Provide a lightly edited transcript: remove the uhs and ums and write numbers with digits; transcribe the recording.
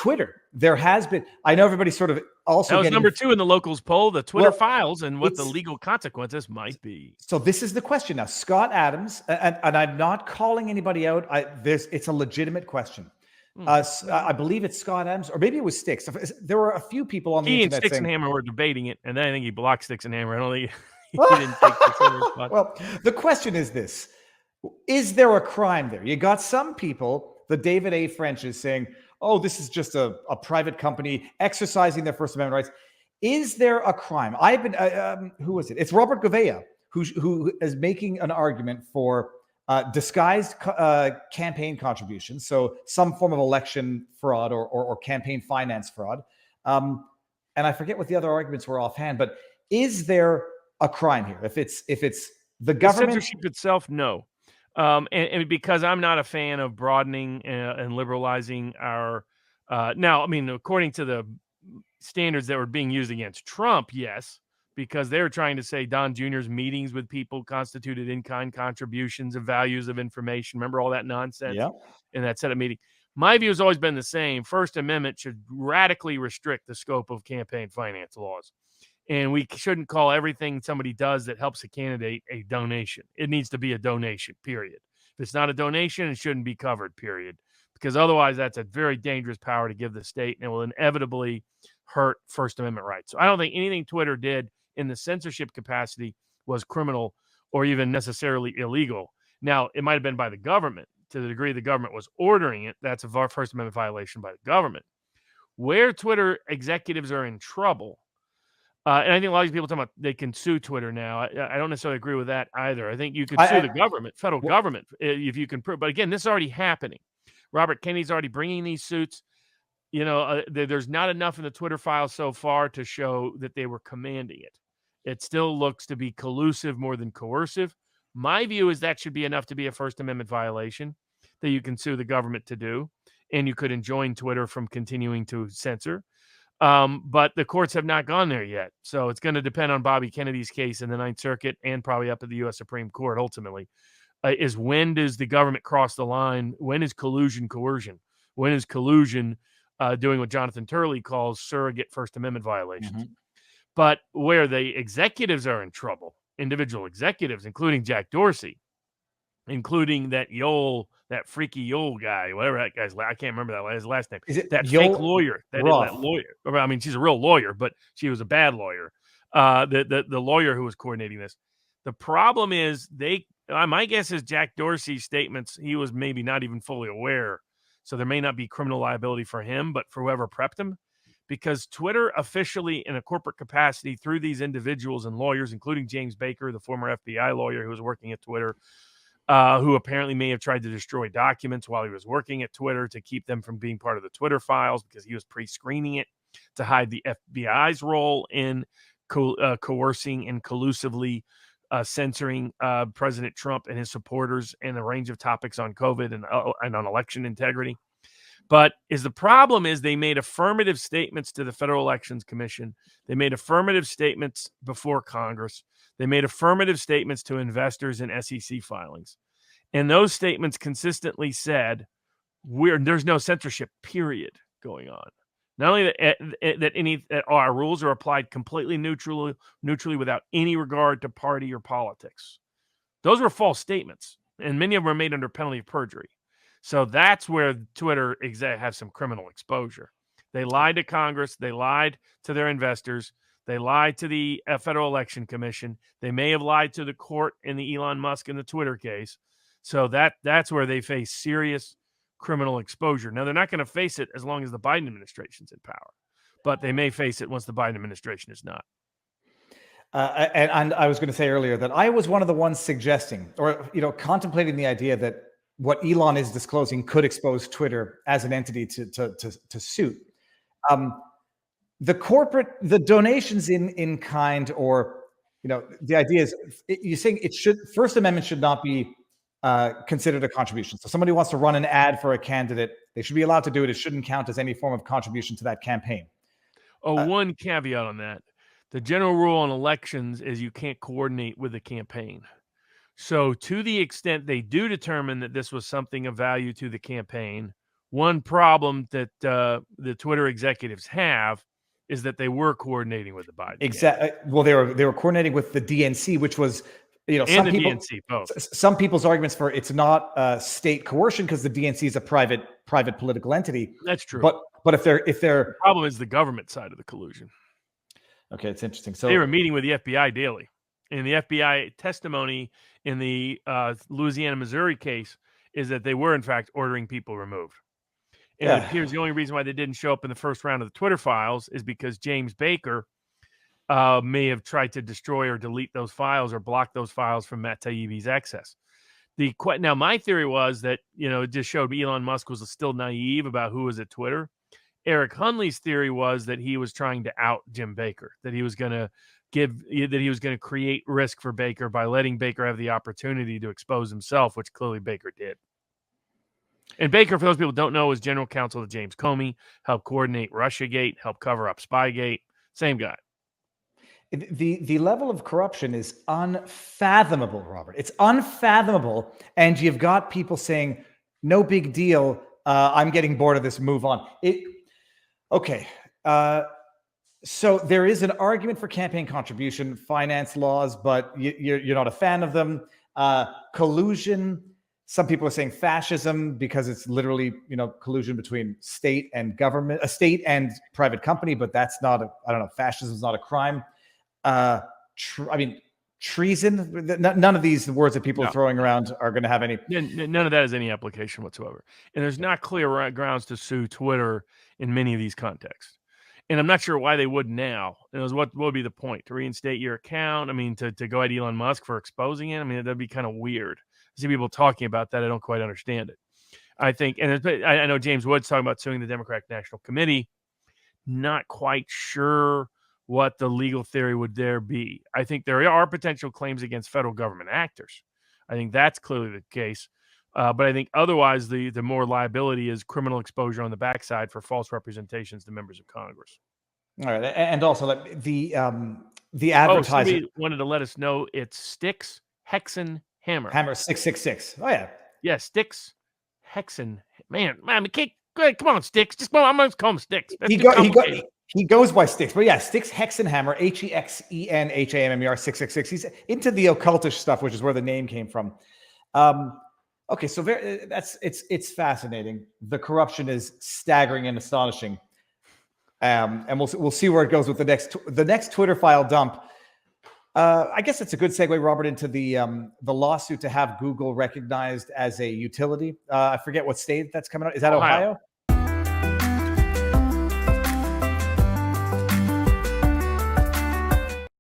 Twitter, there has been. I know everybody's sort of also that was getting number 2 in the locals poll, the Twitter Well, files and what the legal consequences might be. So this is the question now. Scott Adams, and I'm not calling anybody out. It's a legitimate question. I believe it's Scott Adams, or maybe it was Sticks. There were a few people on the He and internet Sticks saying, and Hammer were debating it, and then I think he blocked Sticks and Hammer. I don't think he didn't take the Twitter spot. Well, the question is this: is there a crime there? You got some people, the David A. French is saying, "Oh, this is just a private company exercising their First Amendment rights." Is there a crime? I've been who was it? It's Robert Gouveia who is making an argument for disguised campaign contributions, so some form of election fraud or campaign finance fraud. And I forget what the other arguments were offhand, but is there a crime here? If it's the government, the censorship itself, no. And because I'm not a fan of broadening and liberalizing our now, I mean, according to the standards that were being used against Trump, yes, because they were trying to say Don Jr.'s meetings with people constituted in-kind contributions of values of information. Remember all that nonsense in that Senate meeting? My view has always been the same. First Amendment should radically restrict the scope of campaign finance laws. And we shouldn't call everything somebody does that helps a candidate a donation. It needs to be a donation, period. If it's not a donation, it shouldn't be covered, period. Because otherwise, that's a very dangerous power to give the state, and it will inevitably hurt First Amendment rights. So I don't think anything Twitter did in the censorship capacity was criminal or even necessarily illegal. Now, it might have been by the government. To the degree the government was ordering it, that's a First Amendment violation by the government. Where Twitter executives are in trouble, and I think a lot of these people talking about they can sue Twitter now. I don't necessarily agree with that either. I think you could sue the government, federal government, if you can prove. But again, this is already happening. Robert Kennedy's already bringing these suits. There's not enough in the Twitter files so far to show that they were commanding it. It still looks to be collusive more than coercive. My view is that should be enough to be a First Amendment violation that you can sue the government to do, and you could enjoin Twitter from continuing to censor. But the courts have not gone there yet. So it's going to depend on Bobby Kennedy's case in the Ninth Circuit and probably up at the U.S. Supreme Court ultimately. Is when does the government cross the line? When is collusion coercion? When is collusion doing what Jonathan Turley calls surrogate First Amendment violations? Mm-hmm. But where the executives are in trouble, individual executives, including Jack Dorsey, including that freaky Yole guy, whatever that guy's, I can't remember his last name. Is it that Yole fake lawyer? That lawyer. I mean, she's a real lawyer, but she was a bad lawyer. The lawyer who was coordinating this. The problem is my guess is Jack Dorsey's statements, he was maybe not even fully aware. So there may not be criminal liability for him, but for whoever prepped him. Because Twitter officially in a corporate capacity through these individuals and lawyers, including James Baker, the former FBI lawyer who was working at Twitter, who apparently may have tried to destroy documents while he was working at Twitter to keep them from being part of the Twitter files because he was pre-screening it to hide the FBI's role in coercing and collusively censoring President Trump and his supporters and a range of topics on COVID and on election integrity. But the problem is they made affirmative statements to the Federal Elections Commission. They made affirmative statements before Congress. They made affirmative statements to investors in SEC filings. And those statements consistently said, there's no censorship, period, going on. Not only that our rules are applied completely neutrally without any regard to party or politics. Those were false statements, and many of them were made under penalty of perjury. So that's where Twitter have some criminal exposure. They lied to Congress. They lied to their investors. They lied to the Federal Election Commission. They may have lied to the court in the Elon Musk and the Twitter case. So that's where they face serious criminal exposure. Now, they're not going to face it as long as the Biden administration's in power, but they may face it once the Biden administration is not. And I was going to say earlier that I was one of the ones suggesting or, contemplating the idea that what Elon is disclosing could expose Twitter as an entity to suit. The donations in kind, or, the idea is you're saying First Amendment should not be considered a contribution. So somebody wants to run an ad for a candidate, they should be allowed to do it. It shouldn't count as any form of contribution to that campaign. One caveat on that. The general rule on elections is you can't coordinate with the campaign. So to the extent they do determine that this was something of value to the campaign One problem that the Twitter executives have is that they were coordinating with the Biden campaign. Exactly. Well, they were coordinating with the DNC, which was, And some the people, DNC, both. some people's arguments for it's not state coercion because the DNC is a private political entity. That's true. But if they're The problem is the government side of the collusion. okay, it's interesting. So they were meeting with the FBI daily, and the FBI testimony in the Louisiana, Missouri case is that they were in fact ordering people removed. And it appears the only reason why they didn't show up in the first round of the Twitter files is because James Baker may have tried to destroy or delete those files or block those files from Matt Taibbi's access. Now, my theory was that, it just showed Elon Musk was still naive about who was at Twitter. Eric Hunley's theory was that he was trying to out Jim Baker, that he was going to create risk for Baker by letting Baker have the opportunity to expose himself, which clearly Baker did. And Baker, for those people who don't know, was general counsel to James Comey, helped coordinate Russiagate, helped cover up Spygate. Same guy. The level of corruption is unfathomable, Robert. It's unfathomable. And you've got people saying, no big deal. I'm getting bored of this. Move on. Okay. So there is an argument for campaign contribution finance laws, but you're not a fan of them. Collusion. Some people are saying fascism because it's literally, collusion between state and government, a state and private company, but that's not fascism is not a crime. Treason. None of these words that people are throwing around are going to have any. None of that has any application whatsoever. And there's not clear grounds to sue Twitter in many of these contexts. And I'm not sure why they would now. What would be the point? To reinstate your account? To go at Elon Musk for exposing it? That'd be kind of weird. I see people talking about that. I don't quite understand it. I think, and I know James Wood's talking about suing the Democratic National Committee. Not quite sure what the legal theory would there be. I think there are potential claims against federal government actors. I think that's clearly the case. But I think otherwise, the more liability is criminal exposure on the backside for false representations to members of Congress. All right, and also the advertiser somebody wanted to let us know it's Styx Hexen Hammer 666. Oh yeah, Styx Hexen. Man, good. Come on, Styx. I'm going to call him Styx. He goes by Styx, but yeah, Styx Hexenhammer, HEXENHAMMER 666. He's into the occultish stuff, which is where the name came from. Okay, so it's fascinating. The corruption is staggering and astonishing, and we'll see where it goes with the next Twitter file dump. I guess it's a good segue, Robert, into the lawsuit to have Google recognized as a utility. I forget what state that's coming out. Is that Ohio?